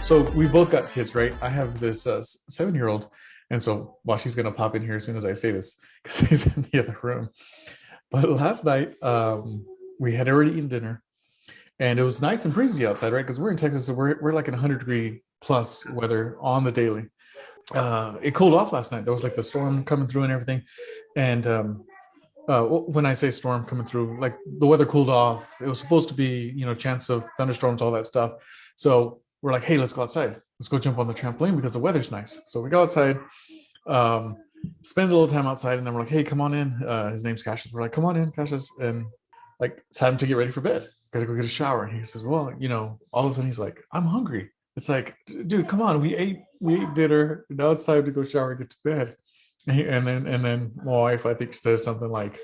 So we both got kids, right? I have this 7-year-old, and so well, she's gonna pop in here as soon as I say this because he's in the other room. But last night, we had already eaten dinner, and it was nice and breezy outside, right? Because we're in Texas, so we're like in 100-degree plus weather on the daily. It cooled off last night. There was like the storm coming through and everything, and when I say storm coming through, like the weather cooled off. It was supposed to be, chance of thunderstorms, all that stuff. So we're like, hey, let's go outside. Let's go jump on the trampoline because the weather's nice. So we go outside, spend a little time outside, and then we're like, hey, come on in. His name's Cassius. We're like, come on in, Cassius. And like, it's time to get ready for bed. Gotta go get a shower. And he says, well, all of a sudden he's like, I'm hungry. It's like, dude, come on. We ate dinner. Now it's time to go shower and get to bed. And then my wife, I think, says something like,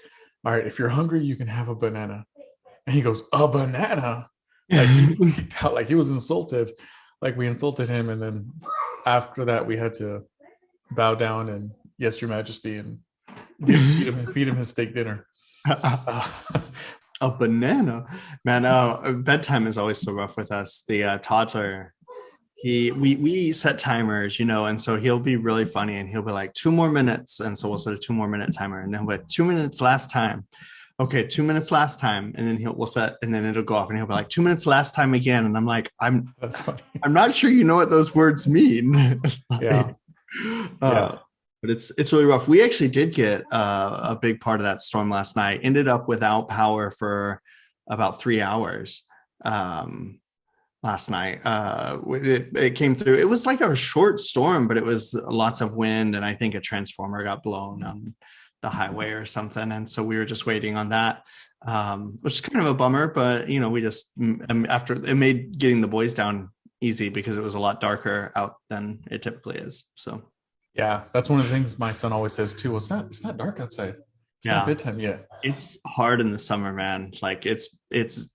all right, if you're hungry, you can have a banana. And he goes, a banana? Like he felt like he was insulted, like we insulted him. And then after that, we had to bow down and yes, your majesty, and feed him his steak dinner. A banana, man. Bedtime is always so rough with us. The toddler, we set timers, and so he'll be really funny and he'll be like 2 more minutes, and so we'll set a 2 more minute timer, and then we're 2 minutes last time. Okay, 2 minutes last time, and then we'll set, and then it'll go off, and he'll be like 2 minutes last time again, and I'm like, I'm not sure you know what those words mean. Yeah. But it's really rough. We actually did get a big part of that storm last night. Ended up without power for about 3 hours last night. It came through. It was like a short storm, but it was lots of wind, and I think a transformer got blown on the highway or something, and so we were just waiting on that, which is kind of a bummer. But we just, after, it made getting the boys down easy because it was a lot darker out than it typically is. So yeah, that's one of the things my son always says too. Well, it's not dark outside. It's not bedtime yet. It's hard in the summer, man. Like it's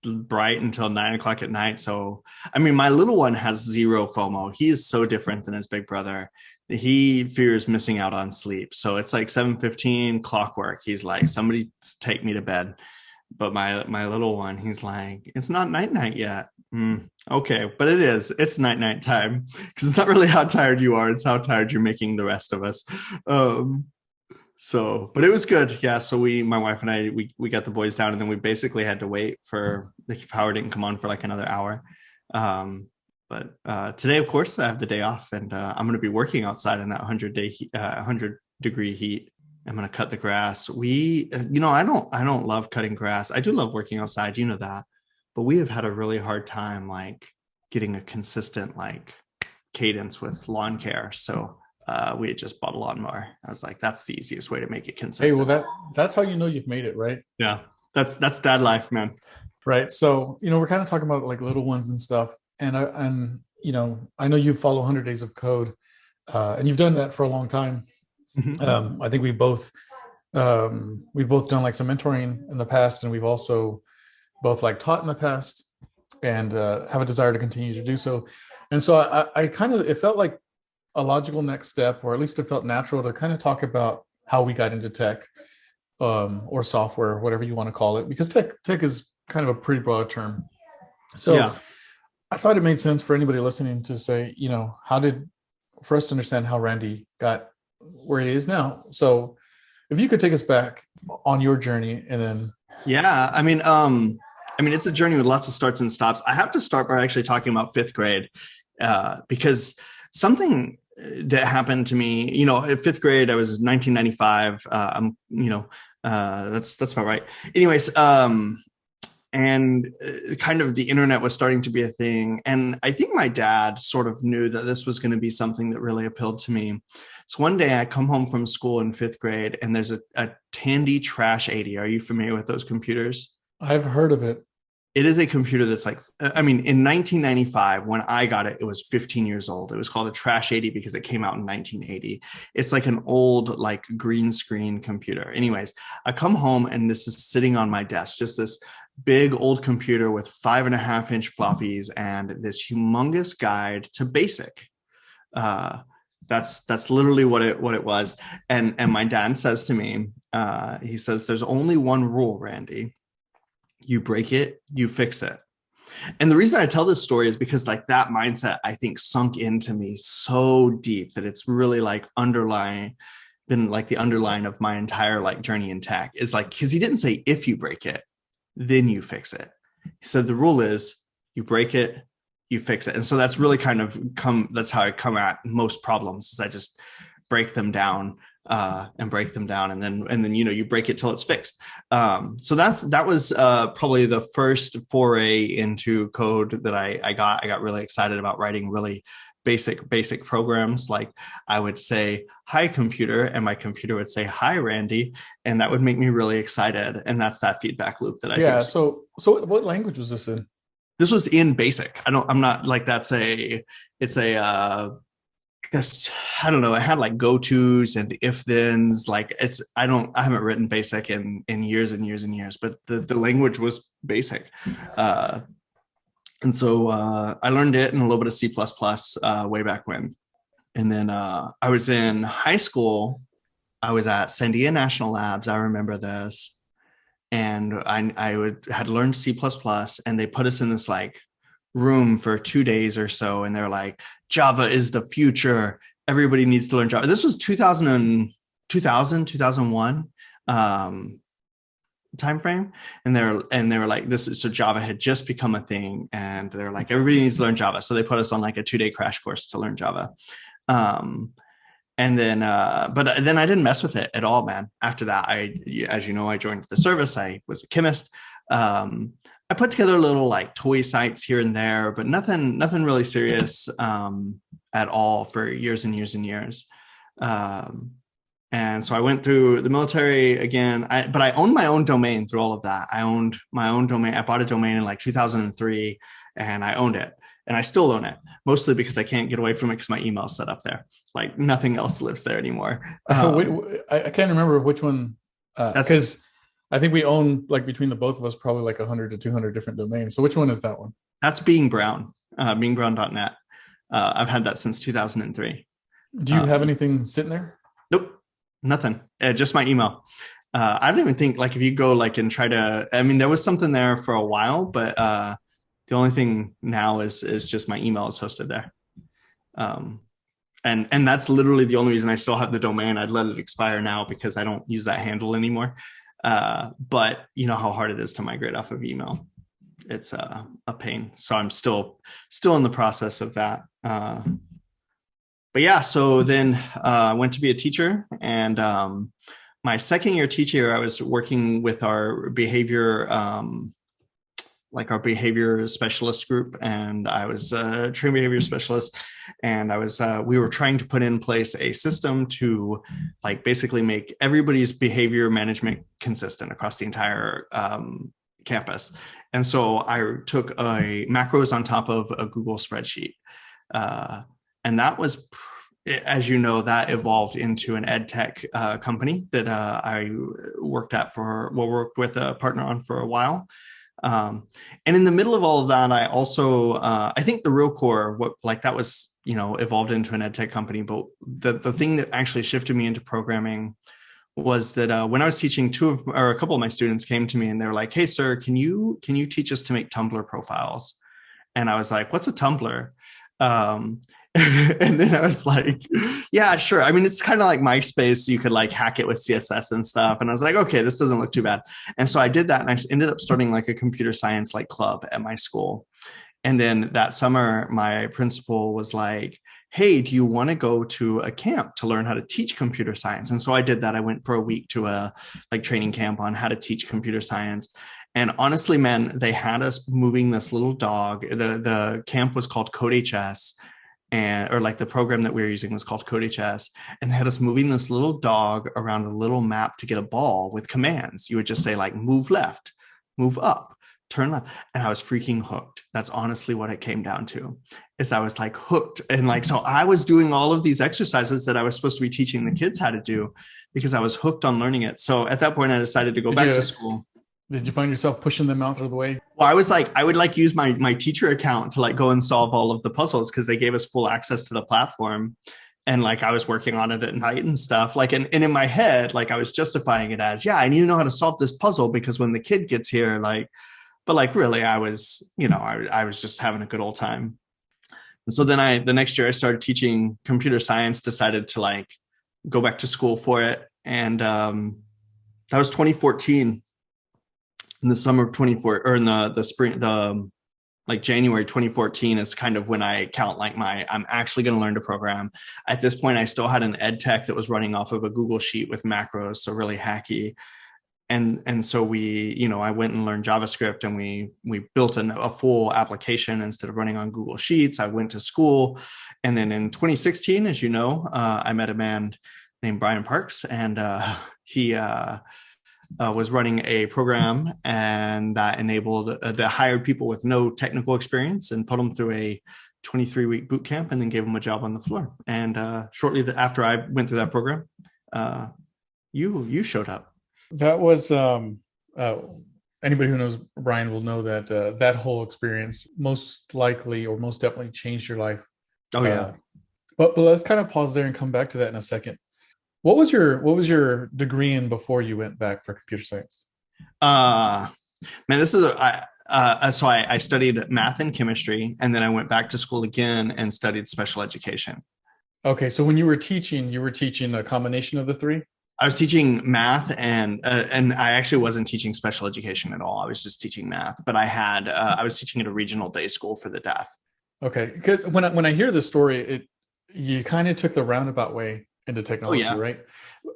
bright until 9 o'clock at night. So I mean, my little one has zero FOMO. He is so different than his big brother. He fears missing out on sleep. So it's like 7:15 clockwork. He's like, somebody take me to bed. But my little one, he's like, it's not night yet. Okay, but it is. It's night time, because it's not really how tired you are. It's how tired you're making the rest of us. So, but it was good. Yeah. So my wife and I, we got the boys down, and then we basically had to wait for the power didn't come on for like another hour. But today, of course, I have the day off, and I'm going to be working outside in that 100-degree heat. I'm going to cut the grass. I don't love cutting grass. I do love working outside. You know that, but we have had a really hard time, like getting a consistent, like cadence with lawn care. So we had just bought a lawnmower. I was like, that's the easiest way to make it consistent. Hey, well, that's how you know you've made it, right? Yeah. That's dad life, man. Right. So, we're kind of talking about like little ones and stuff. And I know you follow 100 Days of Code, and you've done that for a long time. Mm-hmm. I think we've both done like some mentoring in the past, and we've also both like taught in the past, and have a desire to continue to do so. And so it felt like a logical next step, or at least it felt natural to kind of talk about how we got into tech, or software, whatever you want to call it, because tech is kind of a pretty broad term. So yeah. I thought it made sense for anybody listening to say, for us to understand how Randy got where he is now. So if you could take us back on your journey, and then. Yeah. I mean, it's a journey with lots of starts and stops. I have to start by actually talking about 5th grade, because something that happened to me, at 5th grade, I was 1995. That's about right. Anyways, and kind of the internet was starting to be a thing. And I think my dad sort of knew that this was going to be something that really appealed to me. So one day I come home from school in 5th grade, and there's a Tandy Trash 80. Are you familiar with those computers? I've heard of it. It is a computer that's like, in 1995, when I got it, it was 15 years old. It was called a Trash 80 because it came out in 1980. It's like an old, like green screen computer. Anyways, I come home, and this is sitting on my desk, just this big old computer with 5.5-inch floppies and this humongous guide to BASIC. That's literally what it was. And my dad says to me, he says, there's only one rule, Randy. You break it, you fix it. And the reason I tell this story is because like that mindset, I think, sunk into me so deep that it's really like been like the underline of my entire like journey in tech. Is like, because he didn't say if you break it, then you fix it. He said the rule is you break it, you fix it. And so that's really kind of that's how I come at most problems, is I just break them down and break them down. And then, you know, you break it till it's fixed. So that was probably the first foray into code that I got really excited about writing really basic programs. Like I would say, hi computer, and my computer would say, hi Randy. And that would make me really excited. And that's that feedback loop that I think. So what language was this in? This was in BASIC. I'm not like, because I don't know, I had like go-tos and if-thens. Like I haven't written BASIC in years and years and years, but the language was BASIC. And so I learned it and a little bit of C++ way back when. And then I was in high school. I was at Sandia National Labs. I remember this. And I had learned C++, and they put us in this like room for 2 days or so. And they're like, Java is the future. Everybody needs to learn Java. This was 2001 timeframe. And they were like, so Java had just become a thing. And they're like, everybody needs to learn Java. So they put us on like a 2-day crash course to learn Java. And then, but then I didn't mess with it at all, man. After that, as you know, I joined the service. I was a chemist. I put together little like toy sites here and there, but nothing really serious at all for years and years and years. And so I went through the military again, but I owned my own domain through all of that. I owned my own domain. I bought a domain in like 2003 and I owned it. And I still own it, mostly because I can't get away from it because my email's set up there. Like nothing else lives there anymore. I can't remember which one, because I think we own, like between the both of us, probably like 100 to 200 different domains. So which one is that one? That's Being Brown, beingbrown.net. I've had that since 2003. Do you have anything sitting there? Nope, nothing. Just my email. I don't even think like if you go like and try to, I mean, there was something there for a while, but the only thing now is just my email is hosted there. And that's literally the only reason I still have the domain. I'd let it expire now because I don't use that handle anymore. But you know how hard it is to migrate off of email. It's a pain. So I'm still in the process of that. But yeah, so then I went to be a teacher, and my second year teacher, I was working with our behavior specialist group, and I was a trained behavior specialist, and we were trying to put in place a system to like basically make everybody's behavior management consistent across the entire campus. And so I took macros on top of a Google spreadsheet, and that was, as you know, that evolved into an ed tech company that I worked with a partner on for a while. And in the middle of all of that, I also, I think the real core, that was, evolved into an ed tech company. But the thing that actually shifted me into programming was that when I was teaching, a couple of my students came to me and they were like, "Hey, sir, can you teach us to make Tumblr profiles?" And I was like, "What's a Tumblr?" And then I was like, yeah, sure. I mean, it's kind of like MySpace. You could like hack it with CSS and stuff. And I was like, okay, this doesn't look too bad. And so I did that. And I ended up starting like a computer science like club at my school. And then that summer, my principal was like, hey, do you want to go to a camp to learn how to teach computer science? And so I did that. I went for a week to a like training camp on how to teach computer science. And honestly, man, they had us moving this little dog. The camp was called CodeHS. Or like the program that we were using was called CodeHS, and they had us moving this little dog around a little map to get a ball with commands. You would just say like, move left, move up, turn left. And I was freaking hooked. That's honestly what it came down to, is I was like hooked. And like, so I was doing all of these exercises that I was supposed to be teaching the kids how to do because I was hooked on learning it. So at that point I decided to go back to school. Did you find yourself pushing them out of the way? Well, I was like, I would like use my teacher account to like go and solve all of the puzzles because they gave us full access to the platform. And like I was working on it at night and stuff. Like, and in my head, like I was justifying it as, yeah, I need to know how to solve this puzzle because when the kid gets here, like, but like really, I was, I was just having a good old time. And so then the next year I started teaching computer science, decided to like go back to school for it. And that was 2014, in the summer of 24, or in the spring, like January 2014 is kind of when I count like I'm actually going to learn to program. At this point, I still had an ed tech that was running off of a Google Sheet with macros, so really hacky. And so I went and learned JavaScript, and we built a full application instead of running on Google Sheets. I went to school, and then in 2016, as you know, I met a man named Brian Parks, and he was running a program, and that enabled that hired people with no technical experience and put them through a 23-week boot camp, and then gave them a job on the floor. And shortly after I went through that program, you showed up. That was anybody who knows Brian will know that that whole experience most likely or most definitely changed your life. Oh yeah. But let's kind of pause there and come back to that in a second. What was your degree in before you went back for computer science? Man, this is so I studied math and chemistry, and then I went back to school again and studied special education. Okay, so when you were teaching a combination of the three? I was teaching math, and I actually wasn't teaching special education at all. I was just teaching math, but I was teaching at a regional day school for the deaf. Okay, because when I hear this story, you kind of took the roundabout way into technology, right?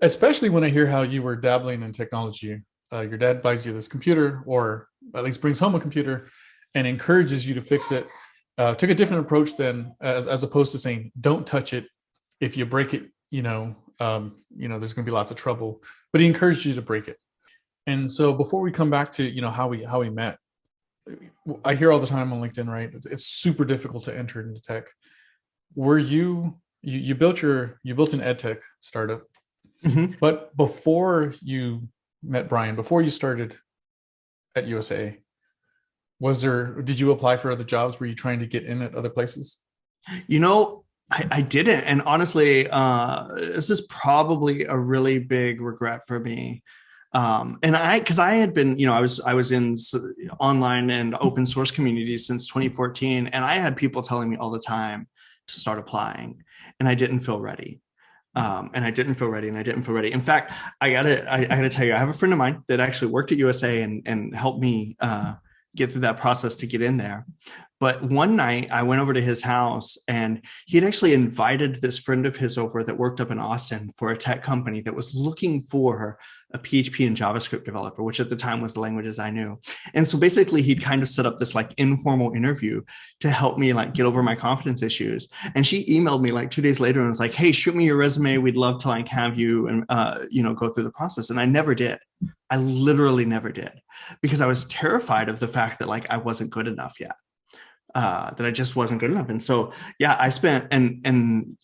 Especially when I hear how you were dabbling in technology. Your dad buys you this computer, or at least brings home a computer, and encourages you to fix it. Took a different approach than as opposed to saying, "Don't touch it. If you break it, there's going to be lots of trouble." But he encouraged you to break it. And so before we come back to how we met, I hear all the time on LinkedIn, right? It's super difficult to enter into tech. Were you built an ed tech startup, but before you met Brian, before you started at USA, did you apply for other jobs? Were you trying to get in at other places? I didn't. And honestly, this is probably a really big regret for me. Because I had been, I was in online and open source communities since 2014, and I had people telling me all the time to start applying, and I didn't feel ready. And I didn't feel ready. In fact, I gotta tell you, I have a friend of mine that actually worked at USA and helped me get through that process to get in there. But one night I went over to his house, and he had actually invited this friend of his over that worked up in Austin for a tech company that was looking for a PHP and JavaScript developer, which at the time was the languages I knew. And so basically he'd kind of set up this like informal interview to help me like get over my confidence issues. And she emailed me like 2 days later and was like, "Hey, shoot me your resume. We'd love to like have you and, go through the process." And I never did. I literally never did, because I was terrified of the fact that like I wasn't good enough yet. That I just wasn't good enough. And so, yeah, I spent, and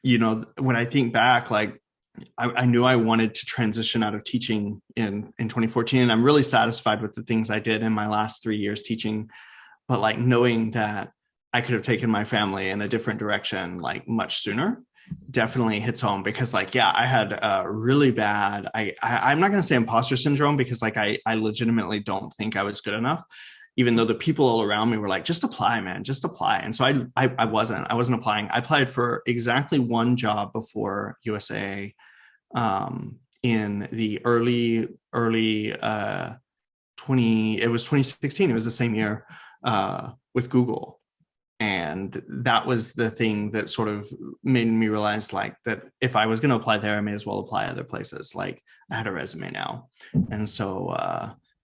when I think back, like I knew I wanted to transition out of teaching in 2014. And I'm really satisfied with the things I did in my last 3 years teaching. But like knowing that I could have taken my family in a different direction, like much sooner, definitely hits home, because like, yeah, I had a really bad, I'm not going to say imposter syndrome, because like, I legitimately don't think I was good enough, even though the people all around me were like, "Just apply, man, just apply." And so I wasn't applying. I applied for exactly one job before USA, in the early 2016. It was the same year, with Google. And that was the thing that sort of made me realize like that if I was going to apply there, I may as well apply other places. Like I had a resume now. And so,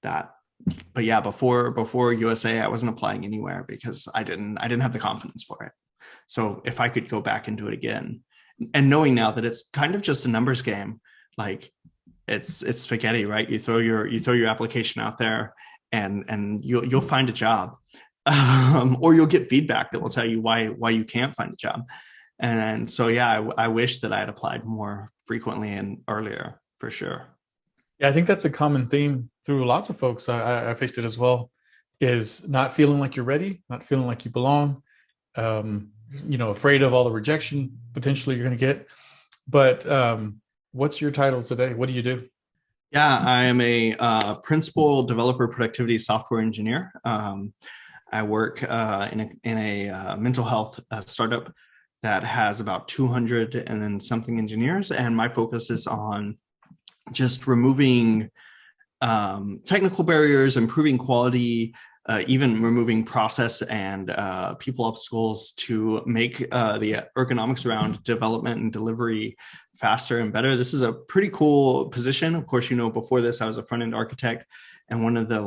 but yeah, before USA, I wasn't applying anywhere because I didn't have the confidence for it. So if I could go back and do it again, and knowing now that it's kind of just a numbers game, like it's spaghetti, right? You throw your application out there, and you'll find a job, or you'll get feedback that will tell you why you can't find a job. And so, yeah, I wish that I had applied more frequently and earlier, for sure. Yeah, I think that's a common theme through lots of folks. I faced it as well. Is not feeling like you're ready, not feeling like you belong. Um, afraid of all the rejection potentially you're going to get. But what's your title today? What do you do? Yeah, I am a principal developer productivity software engineer. I work in a mental health startup that has about 200 and then something engineers, and my focus is on just removing technical barriers, improving quality, even removing process and people obstacles to make the ergonomics around development and delivery faster and better. This is a pretty cool position. Of course, before this, I was a front-end architect, and one of the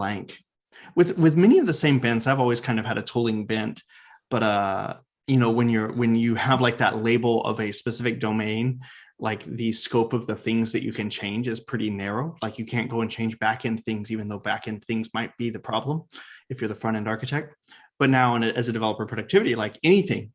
with many of the same bents, I've always kind of had a tooling bent, but when you have like that label of a specific domain, like the scope of the things that you can change is pretty narrow. Like you can't go and change back-end things, even though back-end things might be the problem if you're the front-end architect. But now as a developer productivity, like anything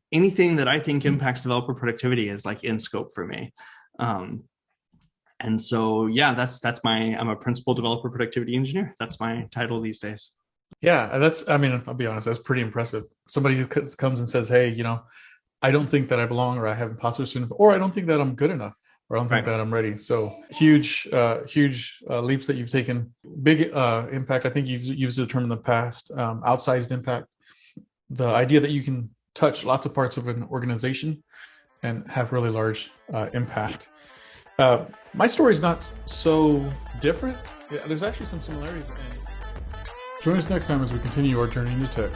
that I think impacts developer productivity is like in scope for me. And so, yeah, I'm a principal developer productivity engineer. That's my title these days. Yeah, I'll be honest, that's pretty impressive. Somebody who comes and says, hey, I don't think that I belong, or I have imposter syndrome, or I don't think that I'm good enough, or I don't think that I'm ready. So huge leaps that you've taken. Big impact. I think you've used the term in the past, outsized impact. The idea that you can touch lots of parts of an organization and have really large impact. My story is not so different. There's actually some similarities. Join us next time as we continue our journey into tech.